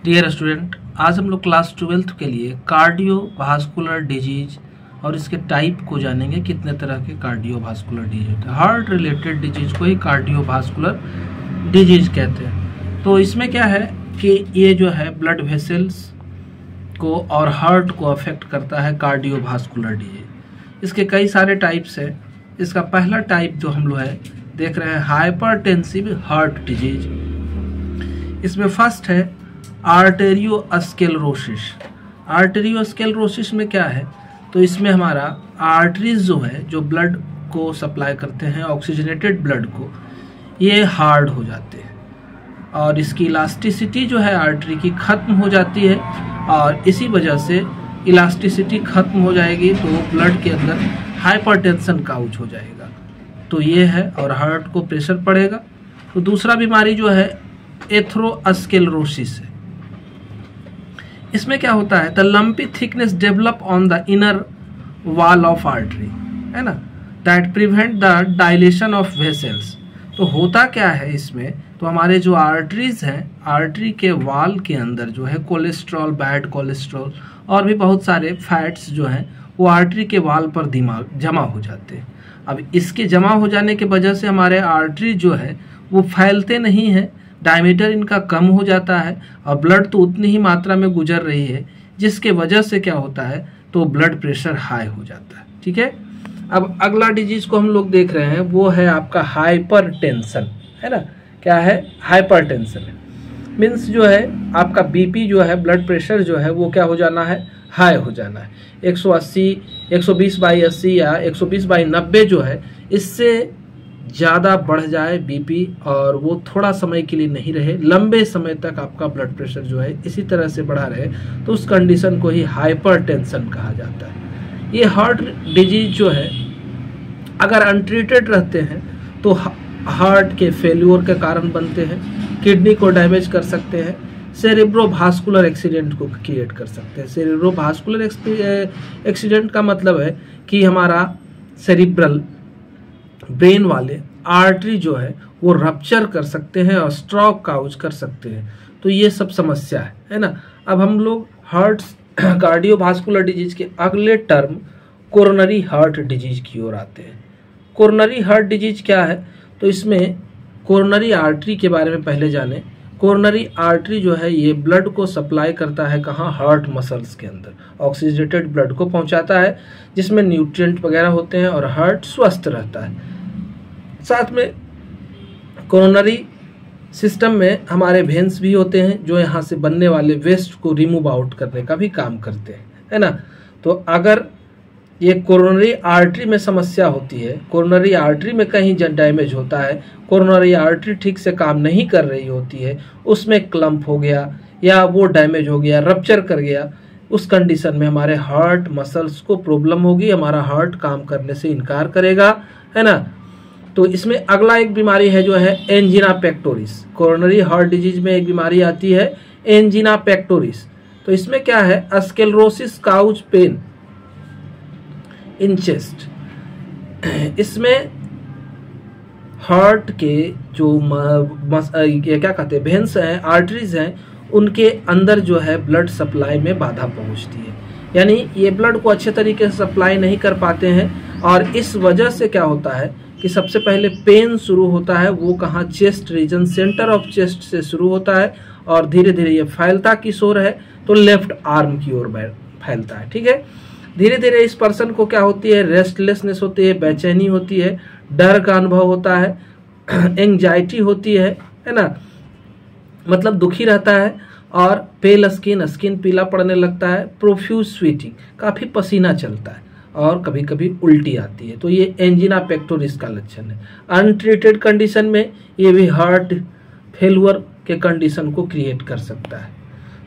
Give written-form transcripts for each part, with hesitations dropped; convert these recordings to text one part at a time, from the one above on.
Dear student, आज हम लोग क्लास 12th के लिए कार्डियोवास्कुलर डिजीज और इसके टाइप को जानेंगे। कितने तरह के कार्डियोवास्कुलर डिजीज होते हैं। हार्ट रिलेटेड डिजीज को ही कार्डियोवास्कुलर डिजीज कहते हैं। तो इसमें क्या है कि ये जो है ब्लड वेसल्स को और हार्ट को अफेक्ट करता है कार्डियोवास्कुलर डिजीज। इसके कई सारे टाइप्स हैं। इसका पहला टाइप जो हम लोग है देख रहे हैं हाइपरटेंसिव हार्ट डिजीज। इसमें फर्स्ट है आर्टेरियोस्क्लेरोसिस। आर्टेरियोस्क्लेरोसिस में क्या है, तो इसमें हमारा आर्टरीज जो है जो ब्लड को सप्लाई करते हैं, ऑक्सीजनेटेड ब्लड को, ये हार्ड हो जाते हैं और इसकी इलास्टिसिटी जो है आर्टरी की ख़त्म हो जाती है और इसी वजह से इलास्टिसिटी ख़त्म हो जाएगी तो ब्लड के अंदर हाइपरटेंशन काउच हो जाएगा। तो ये है और हार्ट को प्रेशर पड़ेगा। तो दूसरा बीमारी जो है एथेरोस्क्लेरोसिस है। इसमें क्या होता है, the lumpy thickness develop on the inner wall of artery, है ना, that prevent the dilation of vessels. तो होता क्या है इसमें, तो हमारे जो आर्टरीज हैं, आर्टरी के वॉल के अंदर जो है कोलेस्ट्रॉल, बैड कोलेस्ट्रॉल और भी बहुत सारे फैट्स जो हैं वो आर्टरी के वॉल पर जमा हो जाते हैं। अब इसके जमा हो जाने की वजह से हमारे आर्टरी जो है वो फैलते नहीं हैं, डायमीटर इनका कम हो जाता है और ब्लड तो उतनी ही मात्रा में गुजर रही है, जिसके वजह से क्या होता है, तो ब्लड प्रेशर हाई हो जाता है। ठीक है। अब अगला डिजीज को हम लोग देख रहे हैं, वो है आपका हाइपरटेंशन, है ना। क्या है, हाइपरटेंशन मीन्स जो है आपका बीपी जो है, ब्लड प्रेशर जो है वो क्या हो जाना है, हाई हो जाना है। 180, 120/80 या 120/90 जो है, इससे ज़्यादा बढ़ जाए बीपी और वो थोड़ा समय के लिए नहीं रहे, लंबे समय तक आपका ब्लड प्रेशर जो है इसी तरह से बढ़ा रहे, तो उस कंडीशन को ही हाइपरटेंशन कहा जाता है। ये हार्ट डिजीज जो है अगर अनट्रीटेड रहते हैं तो हार्ट के फेल्योर के कारण बनते हैं, किडनी को डैमेज कर सकते हैं, सेरेब्रोवास्कुलर एक्सीडेंट को क्रिएट कर सकते हैं। सेरेब्रोवास्कुलर एक्सीडेंट का मतलब है कि हमारा सेरिब्रल ब्रेन वाले आर्टरी जो है वो रप्चर कर सकते हैं और स्ट्रोक काउज कर सकते हैं। तो ये सब समस्या है ना। अब हम लोग हार्ट कार्डियोवास्कुलर डिजीज के अगले टर्म कोरोनरी हार्ट डिजीज की ओर आते हैं। कोरोनरी हार्ट डिजीज क्या है, तो इसमें कोरोनरी आर्टरी के बारे में पहले जाने। कोरोनरी आर्टरी जो है ये ब्लड को सप्लाई करता है कहाँ, हार्ट मसल्स के अंदर, ऑक्सीजनेटेड ब्लड को पहुंचाता है जिसमें न्यूट्रिएंट वगैरह होते हैं और हार्ट स्वस्थ रहता है। साथ में कोरोनरी सिस्टम में हमारे वेन्स भी होते हैं जो यहाँ से बनने वाले वेस्ट को रिमूव आउट करने का भी काम करते हैं, है ना। तो अगर ये कोरोनरी आर्टरी में समस्या होती है, कोरोनरी आर्टरी में कहीं डैमेज होता है, कोरोनरी आर्टरी ठीक से काम नहीं कर रही होती है, उसमें क्लम्प हो गया या वो डैमेज हो गया, रप्चर कर गया, उस कंडीशन में हमारे हार्ट मसल्स को प्रॉब्लम होगी, हमारा हार्ट काम करने से इनकार करेगा, है ना। तो इसमें अगला एक बीमारी है जो है angina pectoris. Coronary heart disease में एक बीमारी आती है एंजिना पेक्टोरिस। तो इसमें क्या है, sclerosis cause pain in chest. इसमें हार्ट के जो ये क्या कहते हैं, वेन्स हैं, आर्टरीज हैं, उनके अंदर जो है ब्लड सप्लाई में बाधा पहुंचती है, यानी ये ब्लड को अच्छे तरीके से सप्लाई नहीं कर पाते हैं और इस वजह से क्या होता है कि सबसे पहले पेन शुरू होता है, वो कहाँ, chest region, centre of chest से शुरू होता है और धीरे धीरे ये फैलता किस ओर है, तो लेफ्ट आर्म की ओर फैलता है। ठीक है। धीरे धीरे इस पर्सन को क्या होती है, रेस्टलेसनेस होती है, बेचैनी होती है, डर का अनुभव होता है, एंजाइटी होती है ना, मतलब दुखी रहता है और पेल स्किन पीला पड़ने लगता है, प्रोफ्यूज स्वेटिंग, काफ़ी पसीना चलता है और कभी कभी उल्टी आती है। तो ये एंजिना पेक्टोरिस का लक्षण है। अनट्रीटेड कंडीशन में ये भी हार्ट फेल्यूर के कंडीशन को क्रिएट कर सकता है।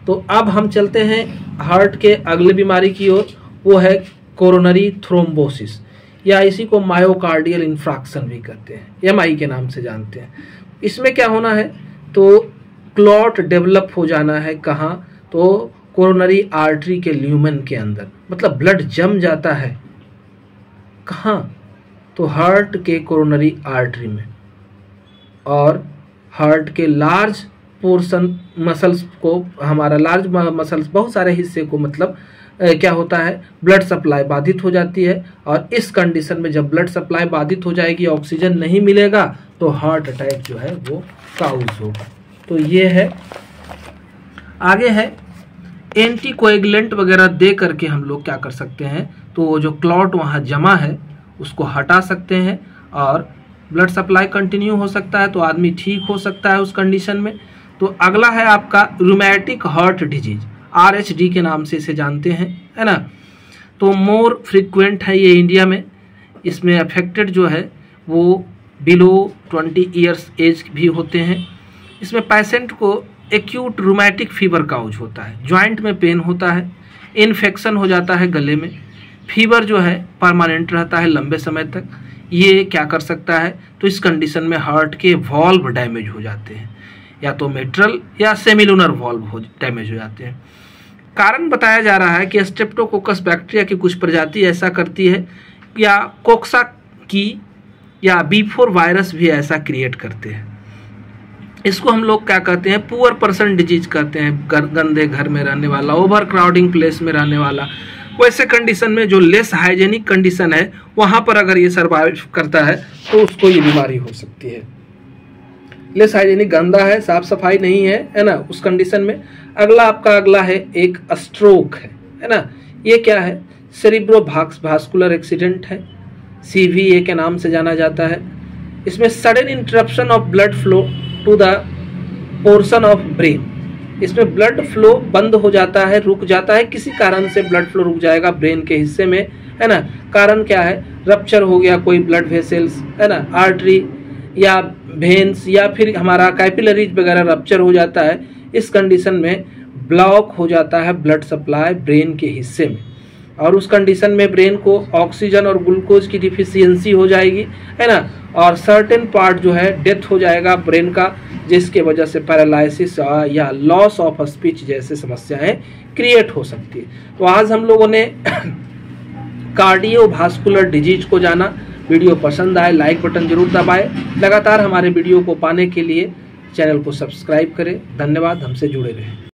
तो अब हम चलते हैं हार्ट के अगले बीमारी की ओर, वो है कोरोनरी थ्रोम्बोसिस या इसी को मायोकार्डियल इंफ्राक्शन भी कहते हैं, एमआई के नाम से जानते हैं। इसमें क्या होना है, तो क्लॉट डेवलप हो जाना है कहाँ, तो कोरोनरी आर्टरी के ल्यूमेन के अंदर, मतलब ब्लड जम जाता है कहाँ, तो हार्ट के कोरोनरी आर्टरी में और हार्ट के लार्ज पोर्शन मसल्स को, हमारा लार्ज मसल्स बहुत सारे हिस्से को मतलब क्या होता है, ब्लड सप्लाई बाधित हो जाती है। और इस कंडीशन में जब ब्लड सप्लाई बाधित हो जाएगी, ऑक्सीजन नहीं मिलेगा, तो हार्ट अटैक जो है वो काउज होगा। तो ये है। आगे है एंटीकोएगुलेंट वगैरह दे करके हम लोग क्या कर सकते हैं, तो जो क्लॉट वहाँ जमा है उसको हटा सकते हैं और ब्लड सप्लाई कंटिन्यू हो सकता है, तो आदमी ठीक हो सकता है उस कंडीशन में। तो अगला है आपका रूमेटिक हार्ट डिजीज, RHD के नाम से इसे जानते हैं, है ना। तो मोर फ्रिक्वेंट है ये इंडिया में। इसमें अफेक्टेड जो है वो बिलो 20 ईयर्स एज भी होते हैं। इसमें पेशेंट को एक्यूट रूमेटिक फीवर काउज होता है, जॉइंट में पेन होता है, इन्फेक्शन हो जाता है गले में, फीवर जो है परमानेंट रहता है लंबे समय तक। ये क्या कर सकता है, तो इस कंडीशन में हार्ट के वॉल्व डैमेज हो जाते हैं, या तो मेट्रल या सेमिलुनर वॉल्व डैमेज हो जाते हैं। कारण बताया जा रहा है कि स्ट्रेप्टोकोकस बैक्टीरिया की कुछ प्रजाति ऐसा करती है, या कोक्सा की या B4 वायरस भी ऐसा क्रिएट करते हैं। इसको हम लोग क्या कहते हैं, पुअर पर्सन डिजीज कहते हैं, गंदे घर में रहने वाला, ओवर क्राउडिंग प्लेस में रहने वाला। वैसे कंडीशन में जो लेस हाइजेनिक कंडीशन है वहाँ पर अगर ये सर्वाइव करता है तो उसको ये बीमारी हो सकती है। लेस हाइजेनिक, गंदा है, साफ सफाई नहीं है ना, उस कंडीशन में। अगला है एक स्ट्रोक है ना। ये क्या है, सेरिब्रो भास्कुलर एक्सीडेंट है, CVA के नाम से जाना जाता है। इसमें sudden interruption of blood flow to the portion of brain. इसमें ब्लड फ्लो बंद हो जाता है, रुक जाता है, किसी कारण से ब्लड फ्लो रुक जाएगा ब्रेन के हिस्से में, है ना। कारण क्या है, रप्चर हो गया कोई ब्लड वेसल्स, है ना, आर्टरी या वेन्स, या फिर हमारा कैपिलरीज वगैरह रप्चर हो जाता है। इस कंडीशन में ब्लॉक हो जाता है ब्लड सप्लाई ब्रेन के हिस्से में, और उस कंडीशन में ब्रेन को ऑक्सीजन और ग्लूकोज की डिफिशियंसी हो जाएगी, है ना, और सर्टेन पार्ट जो है डेथ हो जाएगा ब्रेन का, जिसके वजह से पैरालिसिस या लॉस ऑफ स्पीच जैसे समस्याएं क्रिएट हो सकती है। तो आज हम लोगों ने कार्डियोवास्कुलर डिजीज को जाना। वीडियो पसंद आए लाइक बटन जरूर दबाएं। लगातार हमारे वीडियो को पाने के लिए चैनल को सब्सक्राइब करें। धन्यवाद, हमसे जुड़े रहें।